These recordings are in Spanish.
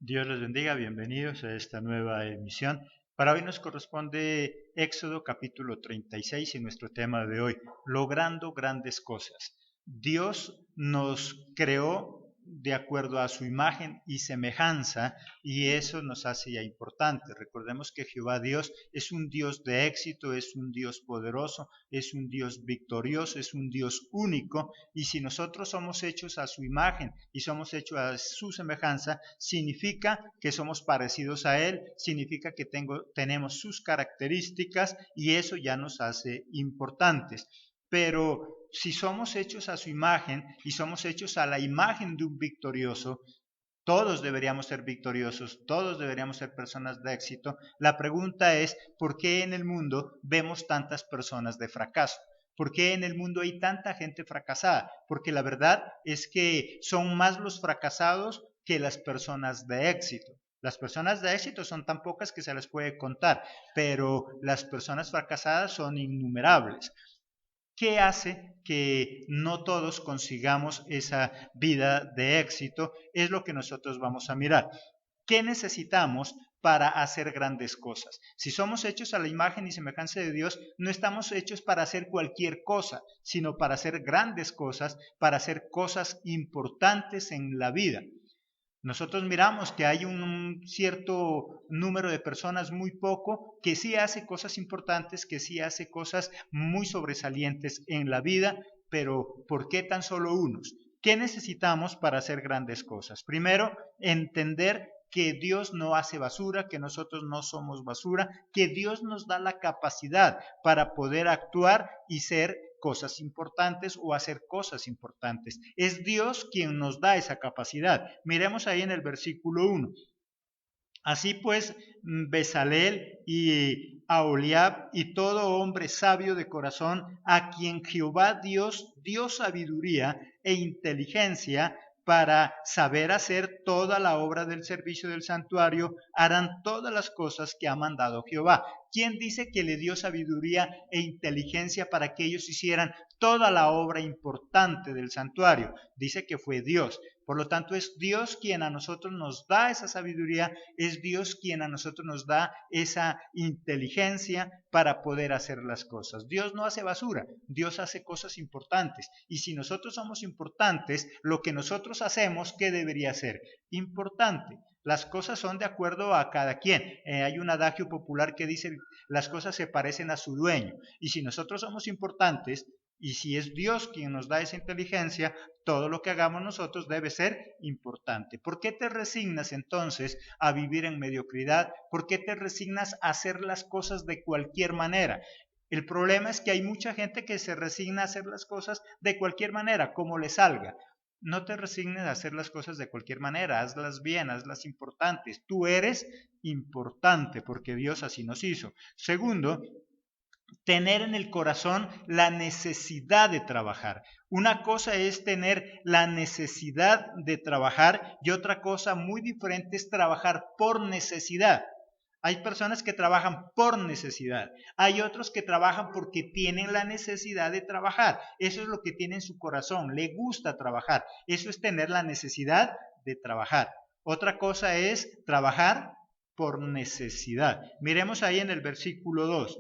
Dios les bendiga, bienvenidos a esta nueva emisión. Para hoy nos corresponde Éxodo capítulo 36 y nuestro tema de hoy, logrando grandes cosas. Dios nos creó de acuerdo a su imagen y semejanza y eso nos hace ya importante. Recordemos que Jehová Dios es un Dios de éxito, es un Dios poderoso, es un Dios victorioso, es un Dios único y si nosotros somos hechos a su imagen y somos hechos a su semejanza, significa que somos parecidos a Él, significa que tenemos sus características y eso ya nos hace importantes. Pero si somos hechos a su imagen y somos hechos a la imagen de un victorioso, todos deberíamos ser victoriosos, todos deberíamos ser personas de éxito. La pregunta es, ¿por qué en el mundo vemos tantas personas de fracaso? ¿Por qué en el mundo hay tanta gente fracasada? Porque la verdad es que son más los fracasados que las personas de éxito. Las personas de éxito son tan pocas que se les puede contar, pero las personas fracasadas son innumerables. ¿Qué hace que no todos consigamos esa vida de éxito? Es lo que nosotros vamos a mirar. ¿Qué necesitamos para hacer grandes cosas? Si somos hechos a la imagen y semejanza de Dios, no estamos hechos para hacer cualquier cosa, sino para hacer grandes cosas, para hacer cosas importantes en la vida. Nosotros miramos que hay un cierto número de personas, muy poco, que sí hace cosas importantes, que sí hace cosas muy sobresalientes en la vida, pero ¿por qué tan solo unos? ¿Qué necesitamos para hacer grandes cosas? Primero, entender que Dios no hace basura, que nosotros no somos basura, que Dios nos da la capacidad para poder actuar y ser cosas importantes o hacer cosas importantes. Es Dios quien nos da esa capacidad. Miremos ahí en el versículo 1. Así pues, Bezalel y Aholiab y todo hombre sabio de corazón, a quien Jehová Dios dio sabiduría e inteligencia para saber hacer toda la obra del servicio del santuario, harán todas las cosas que ha mandado Jehová. ¿Quién dice que le dio sabiduría e inteligencia para que ellos hicieran toda la obra importante del santuario? Dice que fue Dios. Por lo tanto, es Dios quien a nosotros nos da esa sabiduría, es Dios quien a nosotros nos da esa inteligencia para poder hacer las cosas. Dios no hace basura, Dios hace cosas importantes. Y si nosotros somos importantes, lo que nosotros hacemos, ¿qué debería ser? Importante. Las cosas son de acuerdo a cada quien. Hay un adagio popular que dice, las cosas se parecen a su dueño. Y si nosotros somos importantes, y si es Dios quien nos da esa inteligencia, todo lo que hagamos nosotros debe ser importante. ¿Por qué te resignas entonces a vivir en mediocridad? ¿Por qué te resignas a hacer las cosas de cualquier manera? El problema es que hay mucha gente que se resigna a hacer las cosas de cualquier manera, como le salga. No te resignes a hacer las cosas de cualquier manera, hazlas bien, hazlas importantes. Tú eres importante porque Dios así nos hizo. Segundo, tener en el corazón la necesidad de trabajar. Una cosa es tener la necesidad de trabajar y otra cosa muy diferente es trabajar por necesidad. Hay personas que trabajan por necesidad, hay otros que trabajan porque tienen la necesidad de trabajar. Eso es lo que tiene en su corazón, le gusta trabajar. Eso es tener la necesidad de trabajar. Otra cosa es trabajar por necesidad. Miremos ahí en el versículo 2.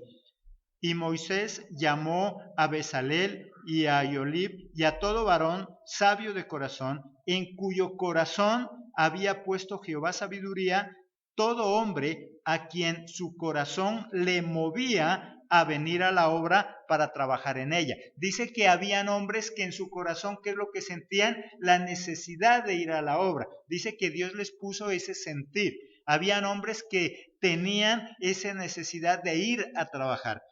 Y Moisés llamó a Bezalel y a Aholiab y a todo varón sabio de corazón, en cuyo corazón había puesto Jehová sabiduría, todo hombre a quien su corazón le movía a venir a la obra para trabajar en ella. Dice que habían hombres que en su corazón, ¿qué es lo que sentían? La necesidad de ir a la obra. Dice que Dios les puso ese sentir. Habían hombres que tenían esa necesidad de ir a trabajar.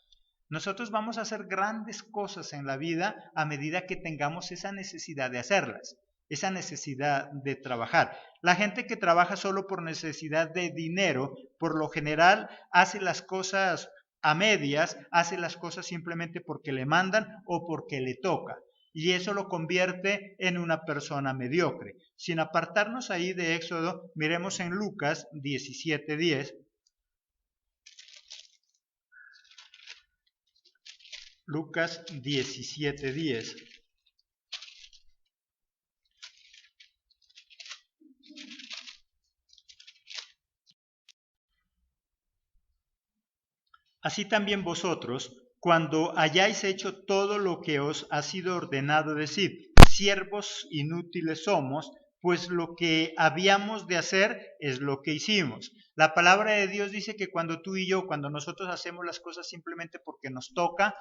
Nosotros vamos a hacer grandes cosas en la vida a medida que tengamos esa necesidad de hacerlas, esa necesidad de trabajar. La gente que trabaja solo por necesidad de dinero, por lo general hace las cosas a medias, hace las cosas simplemente porque le mandan o porque le toca. Y eso lo convierte en una persona mediocre. Sin apartarnos ahí de Éxodo, miremos en Lucas 17:10. Lucas 17:10. Así también vosotros, cuando hayáis hecho todo lo que os ha sido ordenado, decid, siervos inútiles somos, pues lo que habíamos de hacer es lo que hicimos. La palabra de Dios dice que cuando tú y yo, cuando nosotros hacemos las cosas simplemente porque nos toca,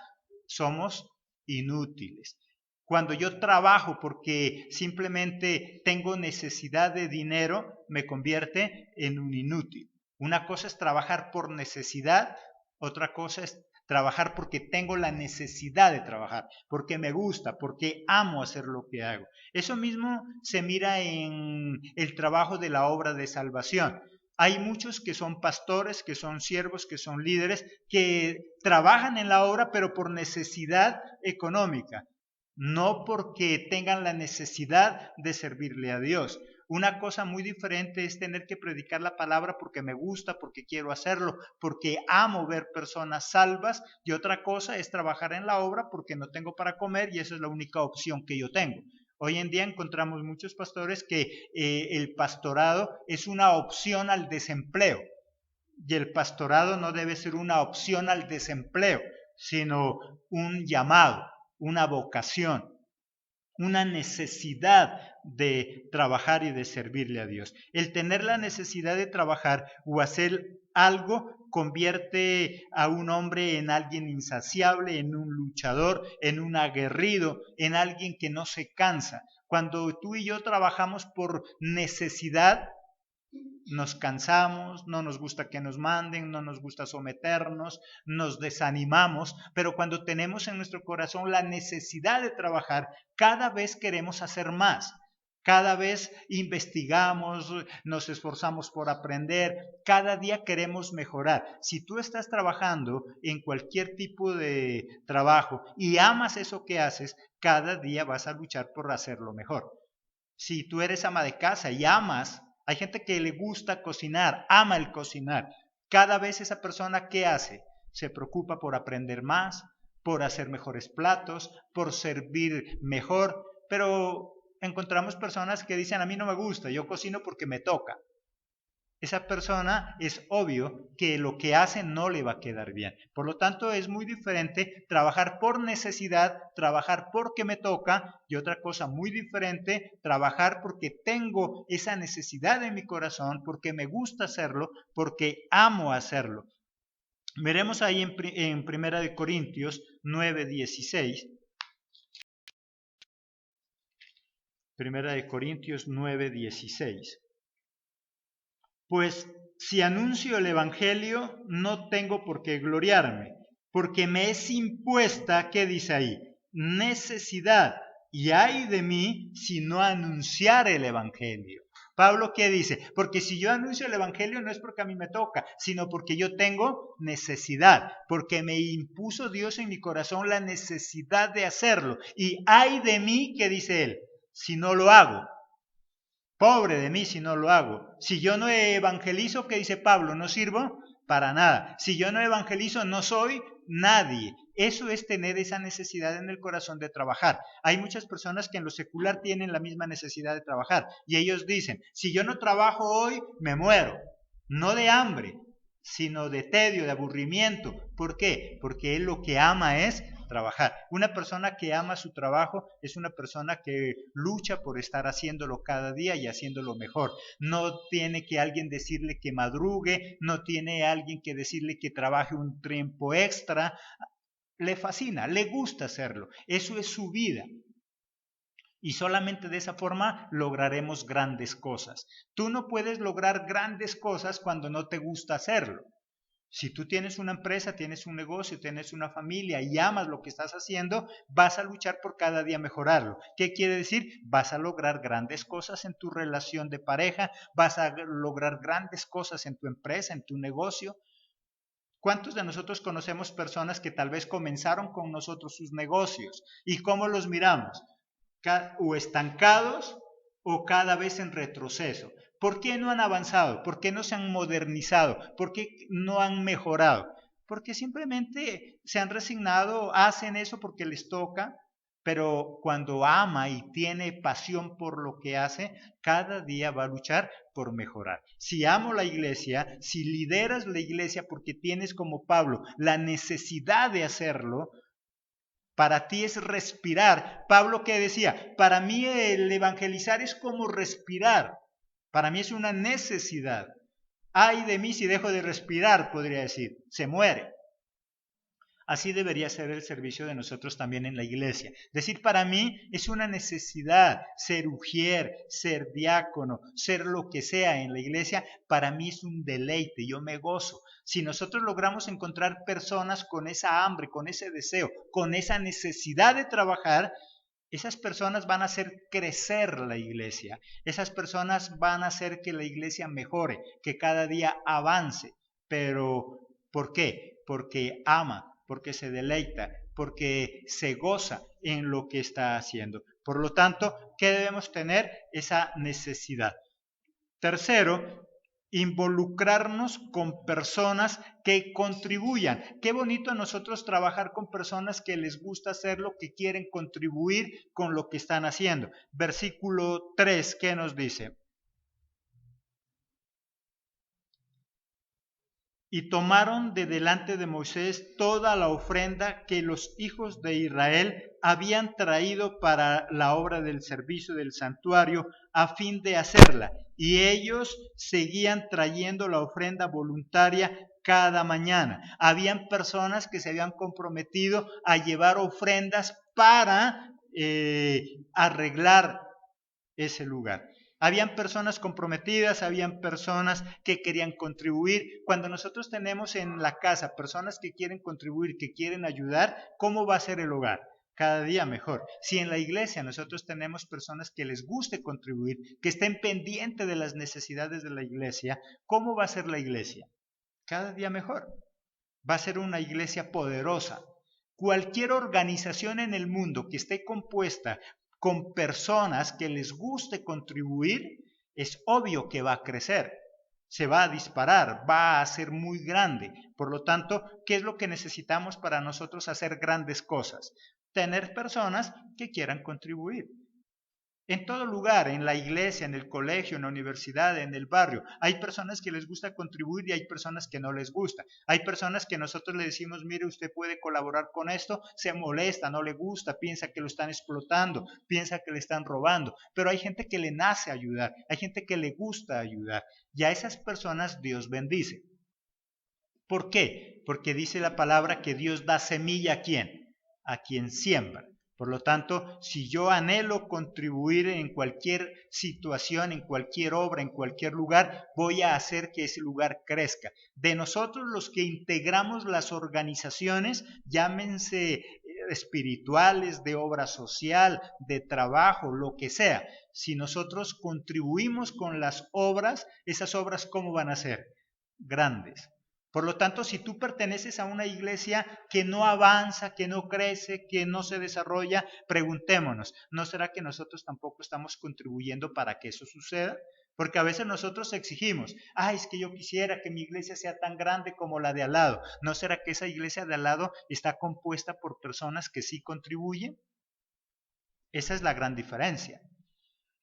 somos inútiles. Cuando yo trabajo porque simplemente tengo necesidad de dinero, me convierte en un inútil. Una cosa es trabajar por necesidad, otra cosa es trabajar porque tengo la necesidad de trabajar, porque me gusta, porque amo hacer lo que hago. Eso mismo se mira en el trabajo de la obra de salvación. Hay muchos que son pastores, que son siervos, que son líderes, que trabajan en la obra pero por necesidad económica, no porque tengan la necesidad de servirle a Dios. Una cosa muy diferente es tener que predicar la palabra porque me gusta, porque quiero hacerlo, porque amo ver personas salvas, y otra cosa es trabajar en la obra porque no tengo para comer y esa es la única opción que yo tengo. Hoy en día encontramos muchos pastores que el pastorado es una opción al desempleo, y el pastorado no debe ser una opción al desempleo, sino un llamado, una vocación, una necesidad de trabajar y de servirle a Dios. El tener la necesidad de trabajar o hacer algo convierte a un hombre en alguien insaciable, en un luchador, en un aguerrido, en alguien que no se cansa. Cuando tú y yo trabajamos por necesidad, nos cansamos, no nos gusta que nos manden, no nos gusta someternos, nos desanimamos, pero cuando tenemos en nuestro corazón la necesidad de trabajar, cada vez queremos hacer más. Cada vez investigamos, nos esforzamos por aprender, cada día queremos mejorar. Si tú estás trabajando en cualquier tipo de trabajo y amas eso que haces, cada día vas a luchar por hacerlo mejor. Si tú eres ama de casa y amas, hay gente que le gusta cocinar, ama el cocinar. Cada vez esa persona, ¿qué hace? Se preocupa por aprender más, por hacer mejores platos, por servir mejor, pero encontramos personas que dicen, a mí no me gusta, yo cocino porque me toca. Esa persona es obvio que lo que hace no le va a quedar bien. Por lo tanto, es muy diferente trabajar por necesidad, trabajar porque me toca, y otra cosa muy diferente, trabajar porque tengo esa necesidad en mi corazón, porque me gusta hacerlo, porque amo hacerlo. Veremos ahí en Primera de Corintios 9:16. Primera de Corintios 9:16. Pues si anuncio el Evangelio, no tengo por qué gloriarme, porque me es impuesta, ¿qué dice ahí? Necesidad, y ay de mí si no anunciar el Evangelio. Pablo, ¿qué dice? Porque si yo anuncio el Evangelio no es porque a mí me toca, sino porque yo tengo necesidad, porque me impuso Dios en mi corazón la necesidad de hacerlo. Y ay de mí, ¿qué dice él? Si no lo hago. Pobre de mí si no lo hago. Si yo no evangelizo, ¿qué dice Pablo? No sirvo para nada. Si yo no evangelizo, no soy nadie. Eso es tener esa necesidad en el corazón de trabajar. Hay muchas personas que en lo secular tienen la misma necesidad de trabajar. Y ellos dicen, si yo no trabajo hoy, me muero. No de hambre, sino de tedio, de aburrimiento. ¿Por qué? Porque él lo que ama es trabajar. Una persona que ama su trabajo es una persona que lucha por estar haciéndolo cada día y haciéndolo mejor. No tiene que alguien decirle que madrugue, no tiene alguien que decirle que trabaje un tiempo extra. Le fascina, le gusta hacerlo. Eso es su vida. Y solamente de esa forma lograremos grandes cosas. Tú no puedes lograr grandes cosas cuando no te gusta hacerlo. Si tú tienes una empresa, tienes un negocio, tienes una familia y amas lo que estás haciendo, vas a luchar por cada día mejorarlo. ¿Qué quiere decir? Vas a lograr grandes cosas en tu relación de pareja, vas a lograr grandes cosas en tu empresa, en tu negocio. ¿Cuántos de nosotros conocemos personas que tal vez comenzaron con nosotros sus negocios? ¿Y cómo los miramos? O estancados o cada vez en retroceso. ¿Por qué no han avanzado? ¿Por qué no se han modernizado? ¿Por qué no han mejorado? Porque simplemente se han resignado, hacen eso porque les toca, pero cuando ama y tiene pasión por lo que hace, cada día va a luchar por mejorar. Si amo la iglesia, si lideras la iglesia porque tienes como Pablo la necesidad de hacerlo, para ti es respirar. Pablo que decía, para mí el evangelizar es como respirar, para mí es una necesidad. Ay de mí si dejo de respirar, podría decir, se muere. Así debería ser el servicio de nosotros también en la iglesia. Decir, para mí es una necesidad ser ujier, ser diácono, ser lo que sea en la iglesia. Para mí es un deleite, yo me gozo. Si nosotros logramos encontrar personas con esa hambre, con ese deseo, con esa necesidad de trabajar, esas personas van a hacer crecer la iglesia. Esas personas van a hacer que la iglesia mejore, que cada día avance. Pero, ¿por qué? Porque ama, porque se deleita, porque se goza en lo que está haciendo. Por lo tanto, ¿qué debemos tener? Esa necesidad. Tercero, involucrarnos con personas que contribuyan. Qué bonito a nosotros trabajar con personas que les gusta hacer lo que quieren contribuir con lo que están haciendo. Versículo 3, ¿qué nos dice? Y tomaron de delante de Moisés toda la ofrenda que los hijos de Israel habían traído para la obra del servicio del santuario a fin de hacerla. Y ellos seguían trayendo la ofrenda voluntaria cada mañana. Habían personas que se habían comprometido a llevar ofrendas para arreglar ese lugar. Habían personas comprometidas, habían personas que querían contribuir. Cuando nosotros tenemos en la casa personas que quieren contribuir, que quieren ayudar, ¿cómo va a ser el hogar? Cada día mejor. Si en la iglesia nosotros tenemos personas que les guste contribuir, que estén pendientes de las necesidades de la iglesia, ¿cómo va a ser la iglesia? Cada día mejor. Va a ser una iglesia poderosa. Cualquier organización en el mundo que esté compuesta con personas que les guste contribuir, es obvio que va a crecer, se va a disparar, va a ser muy grande. Por lo tanto, ¿qué es lo que necesitamos para nosotros hacer grandes cosas? Tener personas que quieran contribuir. En todo lugar, en la iglesia, en el colegio, en la universidad, en el barrio, hay personas que les gusta contribuir y hay personas que no les gusta. Hay personas que nosotros le decimos, mire, usted puede colaborar con esto, se molesta, no le gusta, piensa que lo están explotando, piensa que le están robando. Pero hay gente que le nace ayudar, hay gente que le gusta ayudar. Y a esas personas Dios bendice. ¿Por qué? Porque dice la palabra que Dios da semilla ¿a quién? A quien siembra. Por lo tanto, si yo anhelo contribuir en cualquier situación, en cualquier obra, en cualquier lugar, voy a hacer que ese lugar crezca. De nosotros los que integramos las organizaciones, llámense espirituales, de obra social, de trabajo, lo que sea, si nosotros contribuimos con las obras, esas obras ¿cómo van a ser? Grandes. Por lo tanto, si tú perteneces a una iglesia que no avanza, que no crece, que no se desarrolla, preguntémonos, ¿no será que nosotros tampoco estamos contribuyendo para que eso suceda? Porque a veces nosotros exigimos, es que yo quisiera que mi iglesia sea tan grande como la de al lado. ¿No será que esa iglesia de al lado está compuesta por personas que sí contribuyen? Esa es la gran diferencia.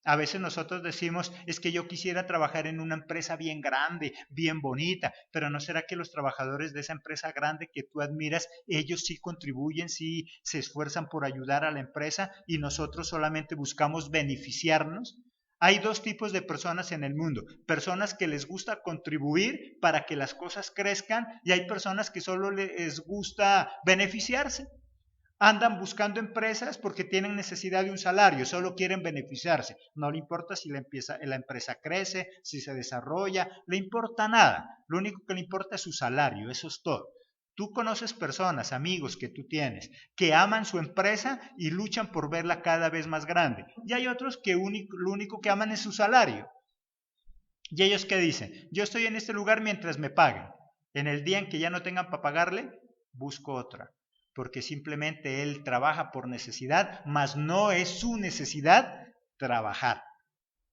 A veces nosotros decimos, es que yo quisiera trabajar en una empresa bien grande, bien bonita, pero ¿no será que los trabajadores de esa empresa grande que tú admiras, ellos sí contribuyen, sí se esfuerzan por ayudar a la empresa y nosotros solamente buscamos beneficiarnos? Hay dos tipos de personas en el mundo, personas que les gusta contribuir para que las cosas crezcan y hay personas que solo les gusta beneficiarse. Andan buscando empresas porque tienen necesidad de un salario, solo quieren beneficiarse. No le importa si la empresa crece, si se desarrolla, le importa nada. Lo único que le importa es su salario, eso es todo. Tú conoces personas, amigos que tú tienes, que aman su empresa y luchan por verla cada vez más grande. Y hay otros que lo único que aman es su salario. ¿Y ellos qué dicen? Yo estoy en este lugar mientras me paguen. En el día en que ya no tengan para pagarle, busco otra. Porque simplemente él trabaja por necesidad, mas no es su necesidad trabajar.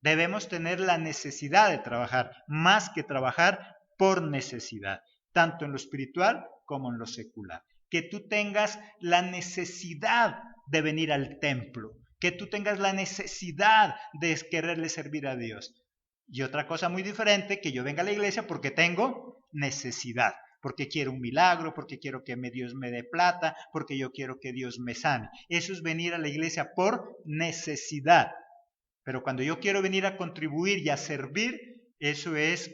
Debemos tener la necesidad de trabajar, más que trabajar por necesidad, tanto en lo espiritual como en lo secular. Que tú tengas la necesidad de venir al templo, que tú tengas la necesidad de quererle servir a Dios. Y otra cosa muy diferente, que yo venga a la iglesia porque tengo necesidad, porque quiero un milagro, porque quiero que Dios me dé plata, porque yo quiero que Dios me sane. Eso es venir a la iglesia por necesidad. Pero cuando yo quiero venir a contribuir y a servir, eso es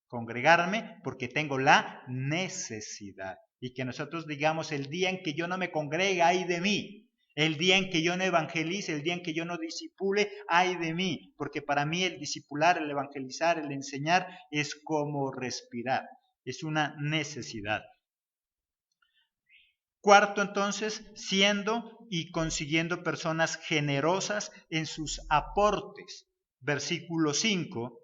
congregarme porque tengo la necesidad. Y que nosotros digamos, el día en que yo no me congregue, ay de mí. El día en que yo no evangelice, el día en que yo no disipule, ay de mí. Porque para mí el discipular, el evangelizar, el enseñar es como respirar. Es una necesidad. Cuarto, entonces, siendo y consiguiendo personas generosas en sus aportes. Versículo 5.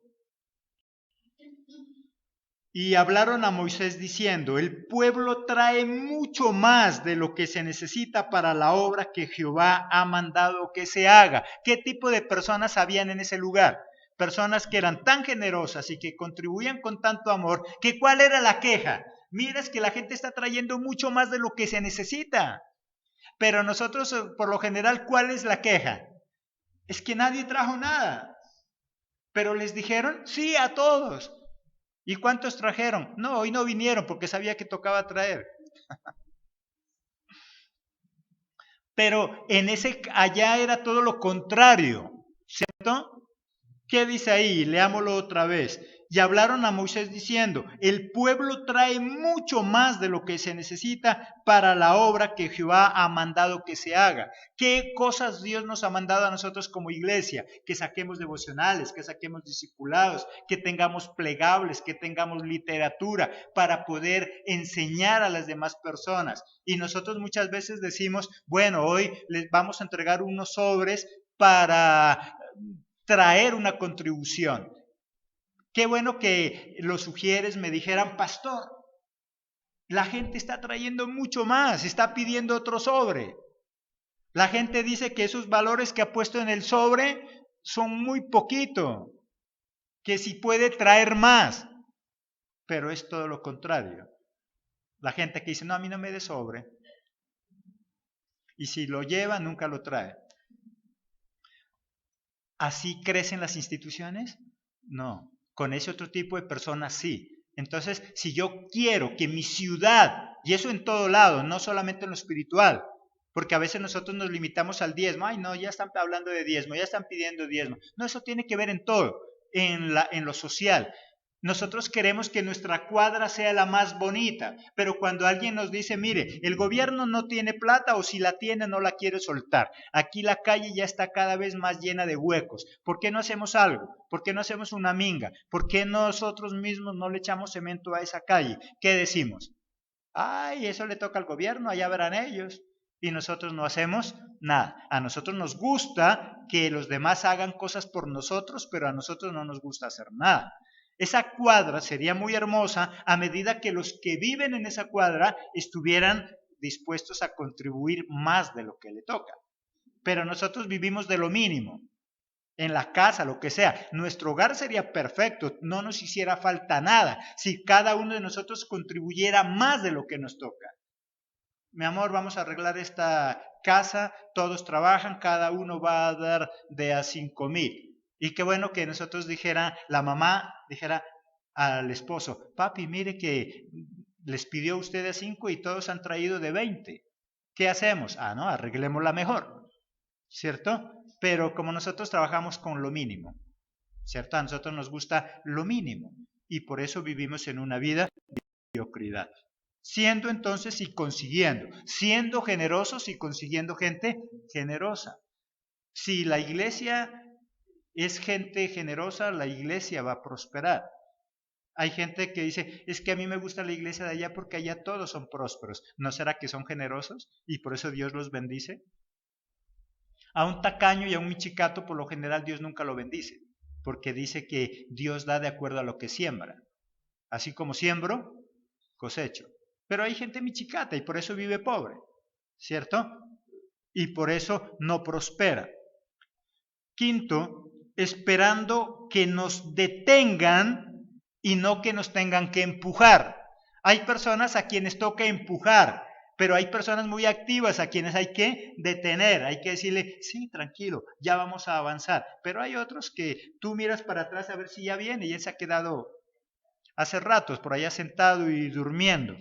Y hablaron a Moisés diciendo, el pueblo trae mucho más de lo que se necesita para la obra que Jehová ha mandado que se haga. ¿Qué tipo de personas habían en ese lugar? Personas que eran tan generosas y que contribuían con tanto amor, que ¿cuál era la queja? Mira, es que la gente está trayendo mucho más de lo que se necesita. Pero nosotros, por lo general, ¿cuál es la queja? Es que nadie trajo nada. Pero les dijeron, sí, a todos. ¿Y cuántos trajeron? No, hoy no vinieron porque sabía que tocaba traer. Pero allá era todo lo contrario, ¿cierto? ¿Qué dice ahí? Leámoslo otra vez. Y hablaron a Moisés diciendo, el pueblo trae mucho más de lo que se necesita para la obra que Jehová ha mandado que se haga. ¿Qué cosas Dios nos ha mandado a nosotros como iglesia? Que saquemos devocionales, que saquemos discipulados, que tengamos plegables, que tengamos literatura para poder enseñar a las demás personas. Y nosotros muchas veces decimos, bueno, hoy les vamos a entregar unos sobres para traer una contribución. Qué bueno que los sugieres me dijeran, pastor, la gente está trayendo mucho más, está pidiendo otro sobre. La gente dice que esos valores que ha puesto en el sobre son muy poquito, que si puede traer más, pero es todo lo contrario. La gente que dice, no, a mí no me dé sobre, y si lo lleva, nunca lo trae. ¿Así crecen las instituciones? No. Con ese otro tipo de personas sí. Entonces, si yo quiero que mi ciudad, y eso en todo lado, no solamente en lo espiritual, porque a veces nosotros nos limitamos al diezmo, ay no, ya están hablando de diezmo, ya están pidiendo diezmo. No, eso tiene que ver en todo, en lo social. Nosotros queremos que nuestra cuadra sea la más bonita, pero cuando alguien nos dice, mire, el gobierno no tiene plata o si la tiene no la quiere soltar. Aquí la calle ya está cada vez más llena de huecos. ¿Por qué no hacemos algo? ¿Por qué no hacemos una minga? ¿Por qué nosotros mismos no le echamos cemento a esa calle? ¿Qué decimos? Ay, eso le toca al gobierno, allá verán ellos. Y nosotros no hacemos nada. A nosotros nos gusta que los demás hagan cosas por nosotros, pero a nosotros no nos gusta hacer nada. Esa cuadra sería muy hermosa a medida que los que viven en esa cuadra estuvieran dispuestos a contribuir más de lo que le toca. Pero nosotros vivimos de lo mínimo, en la casa, lo que sea. Nuestro hogar sería perfecto, no nos hiciera falta nada si cada uno de nosotros contribuyera más de lo que nos toca. Mi amor, vamos a arreglar esta casa, todos trabajan, cada uno va a dar de a 5,000. Y qué bueno que nosotros la mamá dijera al esposo, papi, mire que les pidió usted de 5 y todos han traído de 20. ¿Qué hacemos? Ah, no, arreglémosla mejor, ¿cierto? Pero como nosotros trabajamos con lo mínimo, ¿cierto? A nosotros nos gusta lo mínimo y por eso vivimos en una vida de mediocridad. Siendo entonces y consiguiendo, siendo generosos y consiguiendo gente generosa. Si la iglesia es gente generosa, la iglesia va a prosperar. Hay gente que dice, es que a mí me gusta la iglesia de allá porque allá todos son prósperos. ¿No será que son generosos y por eso Dios los bendice? A un tacaño y a un michicato por lo general Dios nunca lo bendice, porque dice que Dios da de acuerdo a lo que siembra. Así como siembro, cosecho. Pero hay gente michicata y por eso vive pobre, ¿cierto? Y por eso no prospera. Quinto, esperando que nos detengan y no que nos tengan que empujar. Hay personas a quienes toca empujar. Pero hay personas muy activas a quienes hay que detener, hay que decirle, sí, tranquilo, ya vamos a avanzar. Pero hay otros que tú miras para atrás a ver si ya viene y él se ha quedado hace ratos por allá sentado y durmiendo.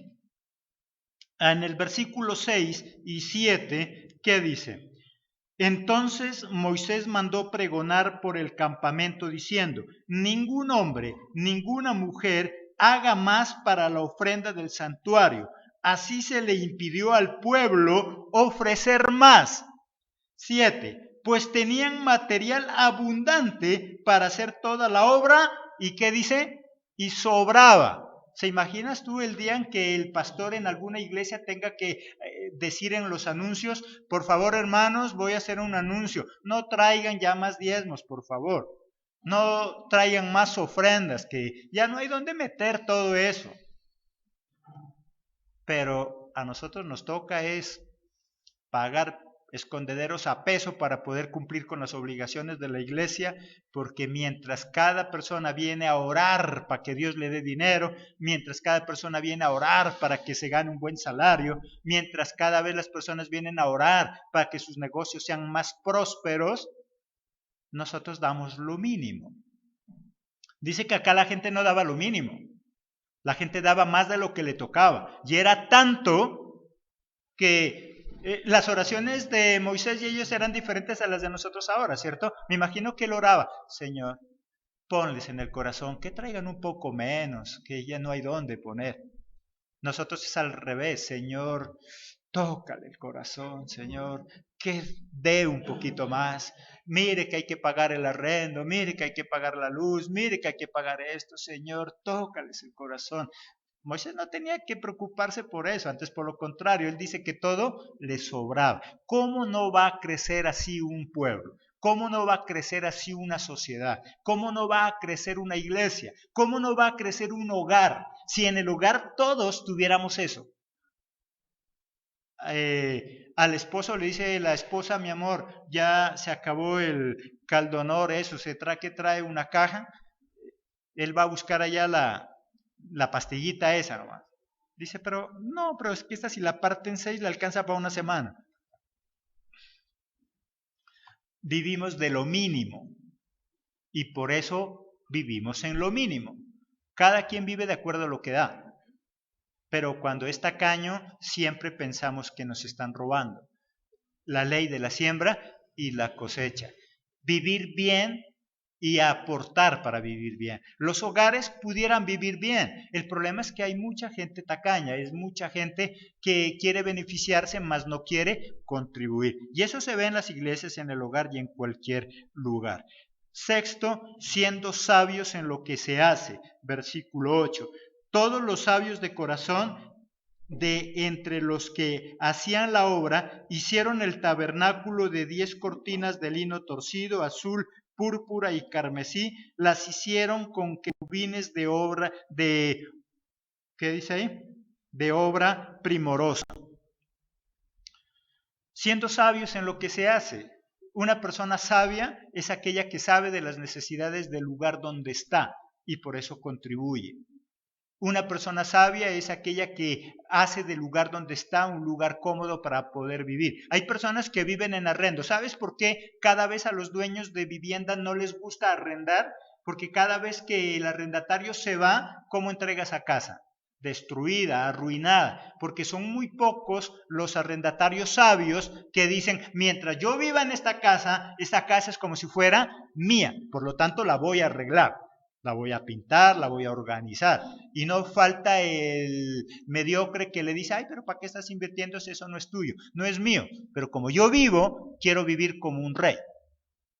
En el versículo 6 y 7, ¿qué dice? Entonces Moisés mandó pregonar por el campamento diciendo, ningún hombre, ninguna mujer haga más para la ofrenda del santuario. Así se le impidió al pueblo ofrecer más. 7. Pues tenían material abundante para hacer toda la obra. ¿Y qué dice? Y sobraba. ¿Se imaginas tú el día en que el pastor en alguna iglesia tenga que decir en los anuncios, por favor hermanos, voy a hacer un anuncio, no traigan ya más diezmos, por favor, no traigan más ofrendas, que ya no hay dónde meter todo eso? Pero a nosotros nos toca es pagar escondederos a peso para poder cumplir con las obligaciones de la iglesia, porque mientras cada persona viene a orar para que Dios le dé dinero, mientras cada persona viene a orar para que se gane un buen salario, mientras cada vez las personas vienen a orar para que sus negocios sean más prósperos, nosotros damos lo mínimo. Dice que acá la gente no daba lo mínimo, la gente daba más de lo que le tocaba, y era tanto que las oraciones de Moisés y ellos eran diferentes a las de nosotros ahora, ¿cierto? Me imagino que él oraba, Señor, ponles en el corazón que traigan un poco menos, que ya no hay dónde poner. Nosotros es al revés, Señor, tócale el corazón, Señor, que dé un poquito más. Mire que hay que pagar el arrendo, mire que hay que pagar la luz, mire que hay que pagar esto, Señor, tócales el corazón. Moisés no tenía que preocuparse por eso, antes por lo contrario, él dice que todo le sobraba. ¿Cómo no va a crecer así un pueblo? ¿Cómo no va a crecer así una sociedad? ¿Cómo no va a crecer una iglesia? ¿Cómo no va a crecer un hogar? Si en el hogar todos tuviéramos eso. Al esposo le dice la esposa, mi amor, ya se acabó el caldonor, eso, se trae una caja, él va a buscar allá la pastillita esa nomás. Dice, pero no, pero es que esta si la parte en 6 le alcanza para una semana. Vivimos de lo mínimo y por eso vivimos en lo mínimo. Cada quien vive de acuerdo a lo que da, pero cuando es tacaño siempre pensamos que nos están robando. La ley de la siembra y la cosecha. Vivir bien y aportar para vivir bien. Los hogares pudieran vivir bien. El problema es que hay mucha gente tacaña, es mucha gente que quiere beneficiarse, mas no quiere contribuir. Y eso se ve en las iglesias, en el hogar y en cualquier lugar. Sexto, siendo sabios en lo que se hace. Versículo 8. Todos los sabios de corazón de entre los que hacían la obra, hicieron el tabernáculo de 10 cortinas de lino torcido, azul, púrpura y carmesí, las hicieron con querubines de obra, ¿qué dice ahí? De obra primorosa. Siendo sabios en lo que se hace. Una persona sabia es aquella que sabe de las necesidades del lugar donde está y por eso contribuye. Una persona sabia es aquella que hace del lugar donde está un lugar cómodo para poder vivir. Hay personas que viven en arrendo. ¿Sabes por qué cada vez a los dueños de vivienda no les gusta arrendar? Porque cada vez que el arrendatario se va, ¿cómo entregas a casa? Destruida, arruinada, porque son muy pocos los arrendatarios sabios que dicen, mientras yo viva en esta casa es como si fuera mía, por lo tanto la voy a arreglar. La voy a pintar, la voy a organizar. Y no falta el mediocre que le dice, ay, pero ¿para qué estás invirtiendo si eso no es tuyo? No es mío, pero como yo vivo, quiero vivir como un rey.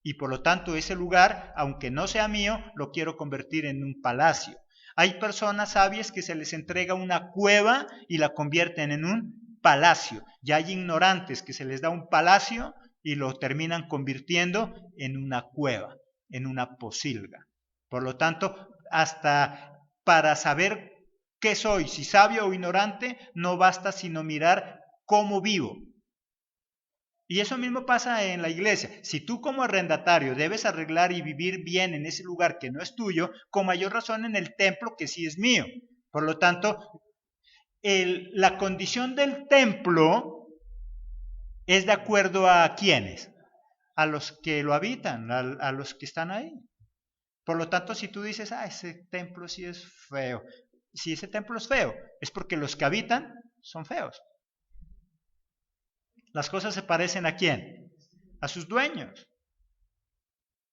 Y por lo tanto ese lugar, aunque no sea mío, lo quiero convertir en un palacio. Hay personas sabias que se les entrega una cueva y la convierten en un palacio. Y hay ignorantes que se les da un palacio y lo terminan convirtiendo en una cueva, en una posilga. Por lo tanto, hasta para saber qué soy, si sabio o ignorante, no basta sino mirar cómo vivo. Y eso mismo pasa en la iglesia. Si tú como arrendatario debes arreglar y vivir bien en ese lugar que no es tuyo, con mayor razón en el templo que sí es mío. Por lo tanto, la condición del templo es de acuerdo a quiénes, a los que lo habitan, a los que están ahí. Por lo tanto, si tú dices, ese templo sí es feo, si ese templo es feo, es porque los que habitan son feos. Las cosas se parecen ¿a quién? A sus dueños.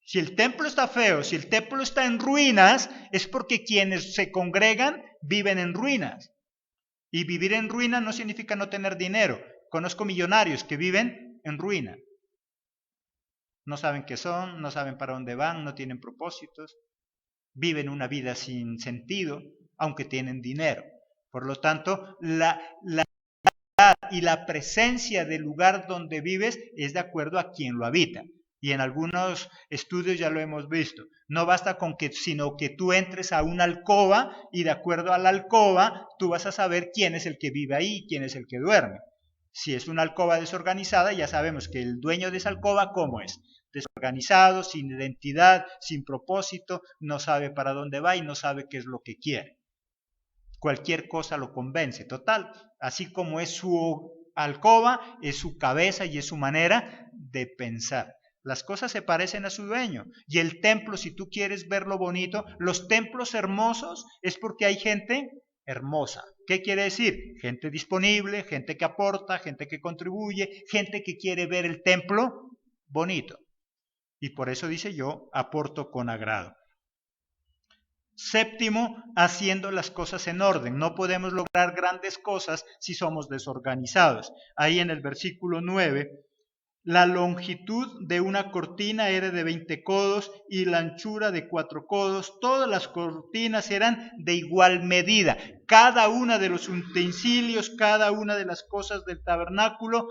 Si el templo está feo, si el templo está en ruinas, es porque quienes se congregan viven en ruinas. Y vivir en ruina no significa no tener dinero. Conozco millonarios que viven en ruina. No saben qué son, no saben para dónde van, no tienen propósitos. Viven una vida sin sentido, aunque tienen dinero. Por lo tanto, la y la presencia del lugar donde vives es de acuerdo a quien lo habita. Y en algunos estudios ya lo hemos visto. No basta con que, sino que tú entres a una alcoba y de acuerdo a la alcoba tú vas a saber quién es el que vive ahí y quién es el que duerme. Si es una alcoba desorganizada, ya sabemos que el dueño de esa alcoba, ¿cómo es? Desorganizado, sin identidad, sin propósito, no sabe para dónde va y no sabe qué es lo que quiere. Cualquier cosa lo convence, total. Así como es su alcoba, es su cabeza y es su manera de pensar. Las cosas se parecen a su dueño. Y el templo, si tú quieres verlo bonito, los templos hermosos es porque hay gente hermosa. ¿Qué quiere decir? Gente disponible, gente que aporta, gente que contribuye, gente que quiere ver el templo bonito. Y por eso dice yo, aporto con agrado. Séptimo, haciendo las cosas en orden. No podemos lograr grandes cosas si somos desorganizados. Ahí en el versículo 9, la longitud de una cortina era de 20 codos y la anchura de 4 codos. Todas las cortinas eran de igual medida. Cada una de los utensilios, cada una de las cosas del tabernáculo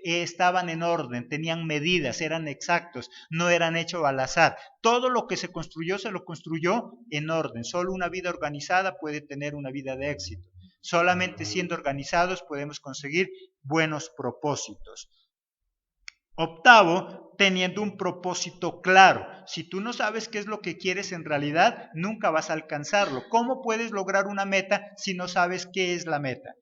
estaban en orden, tenían medidas, eran exactos, no eran hechos al azar. Todo lo que se lo construyó en orden. Solo una vida organizada puede tener una vida de éxito. Solamente siendo organizados podemos conseguir buenos propósitos. Octavo, teniendo un propósito claro. Si tú no sabes qué es lo que quieres en realidad, nunca vas a alcanzarlo. ¿Cómo puedes lograr una meta si no sabes qué es la meta?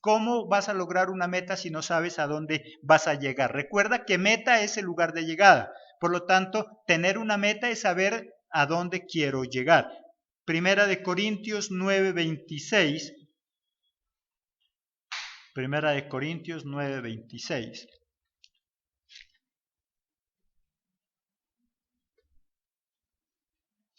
¿Cómo vas a lograr una meta si no sabes a dónde vas a llegar? Recuerda que meta es el lugar de llegada. Por lo tanto, tener una meta es saber a dónde quiero llegar. Primera de Corintios 9:26. Primera de Corintios 9:26.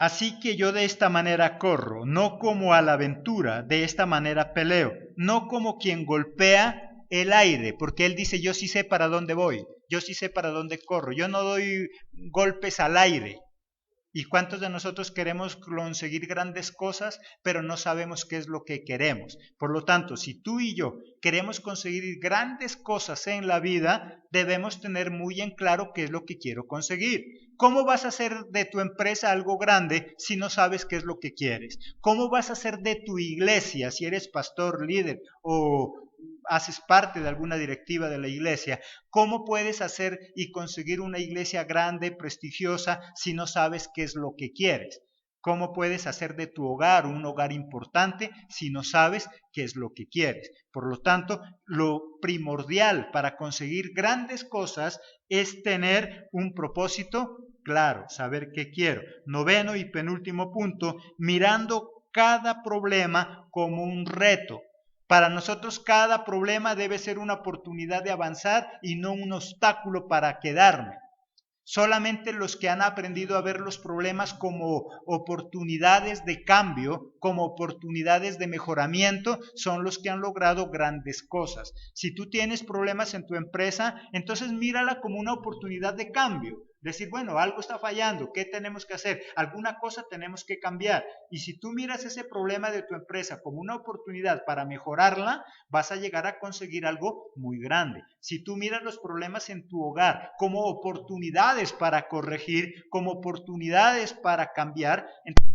Así que yo de esta manera corro, no como a la aventura, de esta manera peleo, no como quien golpea el aire, porque él dice, yo sí sé para dónde voy, yo sí sé para dónde corro, yo no doy golpes al aire. ¿Y cuántos de nosotros queremos conseguir grandes cosas, pero no sabemos qué es lo que queremos? Por lo tanto, si tú y yo queremos conseguir grandes cosas en la vida, debemos tener muy en claro qué es lo que quiero conseguir. ¿Cómo vas a hacer de tu empresa algo grande si no sabes qué es lo que quieres? ¿Cómo vas a hacer de tu iglesia, si eres pastor, líder o haces parte de alguna directiva de la iglesia? ¿Cómo puedes hacer y conseguir una iglesia grande, prestigiosa, si no sabes qué es lo que quieres? ¿Cómo puedes hacer de tu hogar un hogar importante si no sabes qué es lo que quieres? Por lo tanto, lo primordial para conseguir grandes cosas es tener un propósito claro, saber qué quiero. Noveno y penúltimo punto, mirando cada problema como un reto. Para nosotros cada problema debe ser una oportunidad de avanzar y no un obstáculo para quedarme. Solamente los que han aprendido a ver los problemas como oportunidades de cambio, como oportunidades de mejoramiento, son los que han logrado grandes cosas. Si tú tienes problemas en tu empresa, entonces mírala como una oportunidad de cambio. Decir, bueno, algo está fallando, ¿qué tenemos que hacer? Alguna cosa tenemos que cambiar. Y si tú miras ese problema de tu empresa como una oportunidad para mejorarla, vas a llegar a conseguir algo muy grande. Si tú miras los problemas en tu hogar como oportunidades para corregir, como oportunidades para cambiar, entonces